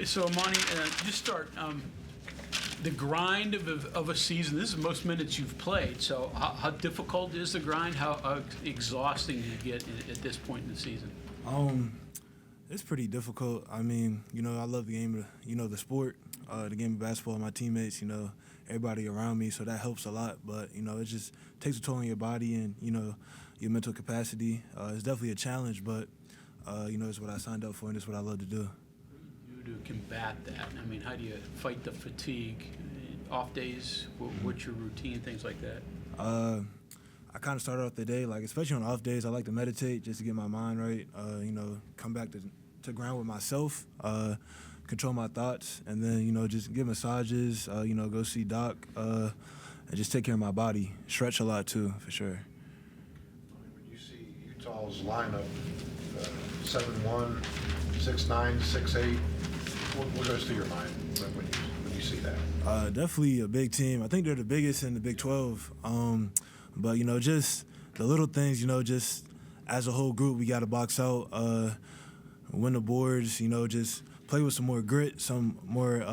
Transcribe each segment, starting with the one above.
So, Amani, just start the grind of a season. This is the most minutes you've played. So, how difficult is the grind? How exhausting do you get at this point in the season? It's pretty difficult. I mean, I love the game, the sport, the game of basketball, my teammates, everybody around me, so that helps a lot. But, it just takes a toll on your body and, your mental capacity. It's definitely a challenge, but, it's what I signed up for and it's what I love to do. What do you do to combat that? I mean, how do you fight the fatigue? Off days, what's your routine, things like that? I kind of start off the day, especially on off days, I like to meditate just to get my mind right, come back to ground with myself, control my thoughts, and then, just get massages, go see Doc, and just take care of my body. Stretch a lot, too, for sure. When you see Utah's lineup, 7'1", 6'9", 6'8", what goes through your mind when you see that? Definitely a big team. I think they're the biggest in the Big 12. But, just the little things, just as a whole group, we got to box out, win the boards, just play with some more grit, some more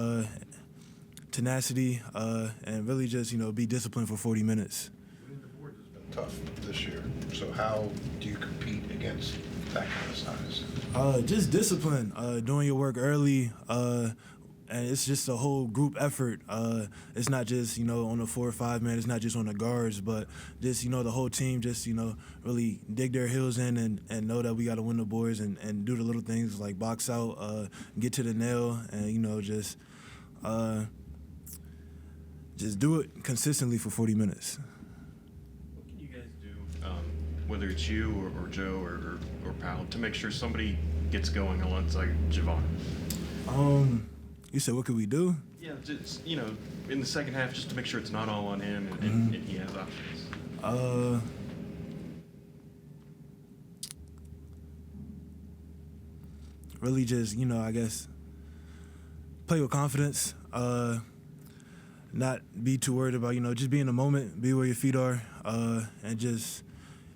tenacity, and really just, be disciplined for 40 minutes. Winning the boards has been tough this year. So how do you compete against that kind of size? Just discipline, doing your work early, and it's just a whole group effort. It's not just, on the 4 or 5 man, it's not just on the guards, but just, the whole team just, really dig their heels in and know that we got to win the boards and do the little things like box out, get to the nail, and, just do it consistently for 40 minutes. What can you guys do, whether it's you or Joe or Powell, to make sure somebody gets going alongside Javon? You said, what could we do? Yeah, just, in the second half, just to make sure it's not all on him and he has options. Really just, I guess, play with confidence, not be too worried about, just be in the moment, be where your feet are, and just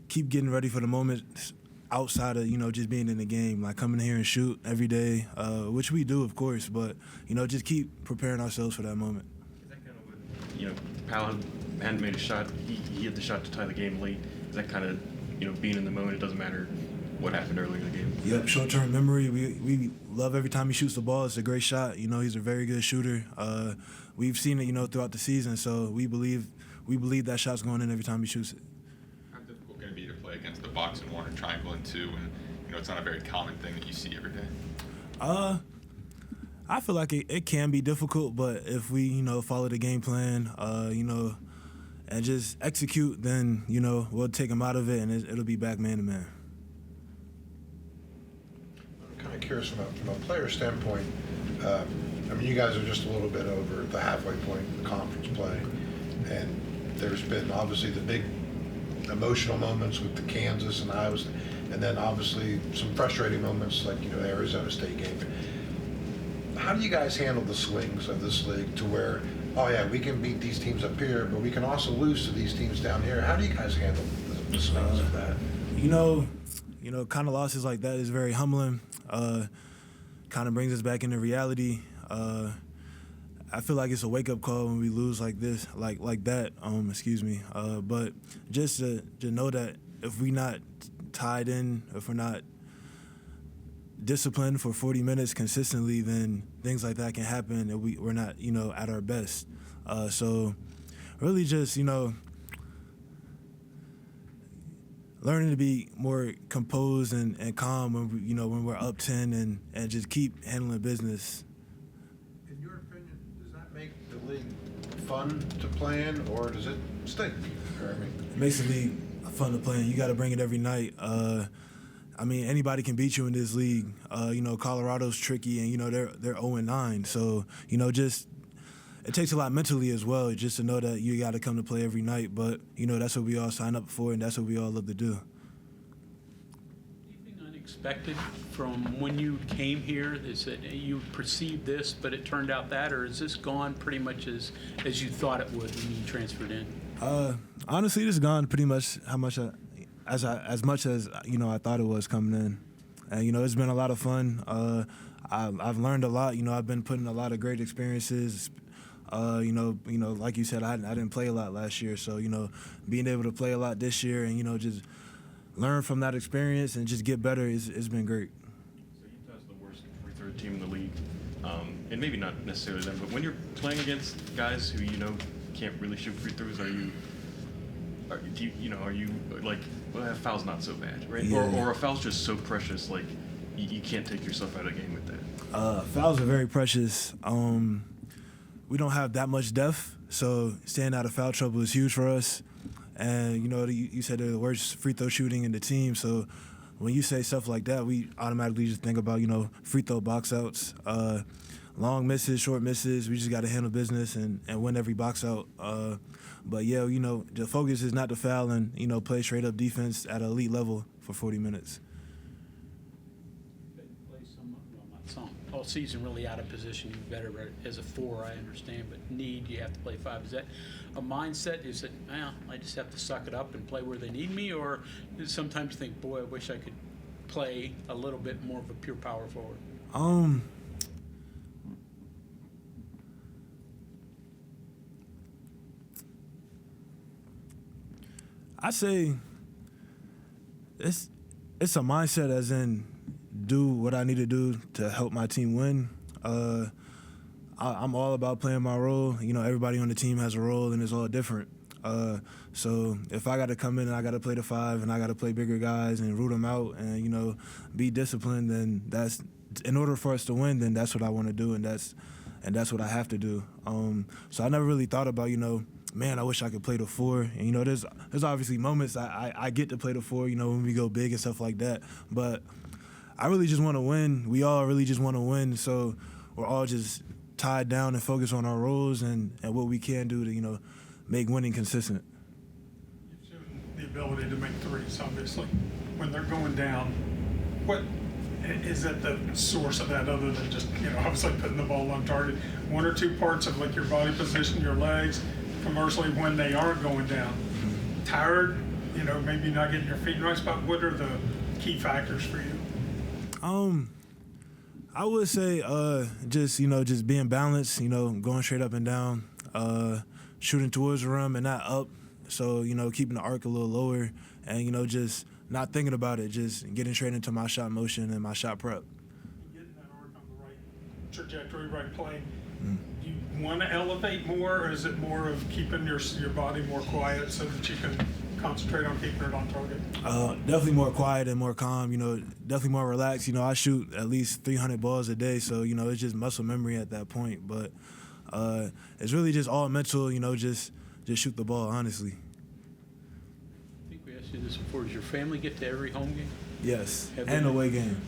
keep getting ready for the moment outside of, just being in the game, like coming here and shoot every day, which we do, of course, but, just keep preparing ourselves for that moment. Is that kind of what, Powell hadn't made a shot, he hit the shot to tie the game late. Is that kind of, being in the moment, it doesn't matter what happened earlier in the game? Yep, short-term memory. We love every time he shoots the ball. It's a great shot. He's a very good shooter. We've seen it, throughout the season, so we believe that shot's going in every time he shoots it. How difficult can it be to play against the box and one or triangle and two, and it's not a very common thing that you see every day? I feel like it can be difficult, but if we follow the game plan, and just execute, then we'll take them out of it, and it'll be back man to man. I'm kind of curious from a player standpoint. You guys are just a little bit over the halfway point in the conference play, and there's been obviously the big emotional moments with the Kansas and Iowa, and then obviously some frustrating moments like the Arizona State game. How do you guys handle the swings of this league to where, oh yeah, we can beat these teams up here, but we can also lose to these teams down here? How do you guys handle the swings of that? Kind of losses like that is very humbling. Kind of brings us back into reality. I feel like it's a wake-up call when we lose like this, like that. But just to know that if we're not tied in, if we're not disciplined for 40 minutes consistently, then things like that can happen, and we're not, at our best. So really just, learning to be more composed and calm when we're up 10 and just keep handling business. In your opinion, does that make the league fun to play in, or does it stink? It makes the league fun to play in. You got to bring it every night. Anybody can beat you in this league. Colorado's tricky, and they're 0-9. So just it takes a lot mentally as well, just to know that you got to come to play every night. But that's what we all sign up for, and that's what we all love to do. Anything unexpected from when you came here? Is that you perceived this, but it turned out that, or is this gone pretty much as you thought it would when you transferred in? Honestly, this has gone pretty much as much as I thought it was coming in. and it's been a lot of fun. I've learned a lot. I've been putting a lot of great experiences. Like you said, I didn't play a lot last year, so being able to play a lot this year and just learn from that experience and just get better it's been great. So Utah's the worst free throw team in the league, and maybe not necessarily them, but when you're playing against guys who can't really shoot free throws, are you like, well, a foul's not so bad, right? Yeah. Or a foul's just so precious, like you can't take yourself out of the game with that. Fouls are very precious. We don't have that much depth, so staying out of foul trouble is huge for us. And you said they're the worst free throw shooting in the team, so when you say stuff like that, we automatically just think about free throw box outs, long misses, short misses. We just got to handle business and win every box out. But yeah, the focus is not to foul and play straight up defense at an elite level for 40 minutes. Play all season really out of position. You better as a 4, I understand, but you have to play 5. Is that a mindset? Is it, well, I just have to suck it up and play where they need me, or sometimes think, boy, I wish I could play a little bit more of a pure power forward? I say it's a mindset, as in do what I need to do to help my team win. I'm all about playing my role. Everybody on the team has a role, and it's all different. So if I got to come in and I got to play the 5 and I got to play bigger guys and root them out and be disciplined, then that's in order for us to win. Then that's what I want to do, and that's what I have to do. So I never really thought about man, I wish I could play the 4. And there's obviously moments I get to play the 4. When we go big and stuff like that. But I really just want to win. We all really just want to win. So we're all just tied down and focused on our roles and what we can do to make winning consistent. You've shown the ability to make threes, obviously. When they're going down, what is at the source of that, other than just obviously putting the ball on target? 1 or 2 parts of like your body position, your legs. Commercially, when they aren't going down, tired, maybe not getting your feet in the right spot. What are the key factors for you? I would say just being balanced, going straight up and down, shooting towards the rim and not up. So, keeping the arc a little lower and, just not thinking about it, just getting straight into my shot motion and my shot prep. Getting that arc on the right trajectory, right plane. Do you want to elevate more, or is it more of keeping your body more quiet so that you can concentrate on keeping it on target? Definitely more quiet and more calm, definitely more relaxed. I shoot at least 300 balls a day, so, it's just muscle memory at that point. But it's really just all mental, just shoot the ball, honestly. I think we asked you this before. Does your family get to every home game? Yes, Have and they- away game.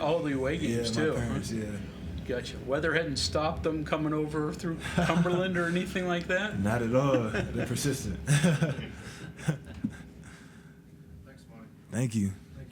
All the away games, Yeah, too. my parents, huh? yeah. Gotcha. Weather hadn't stopped them coming over through Cumberland or anything like that? Not at all. They're persistent. Thanks, Mike. Thank you.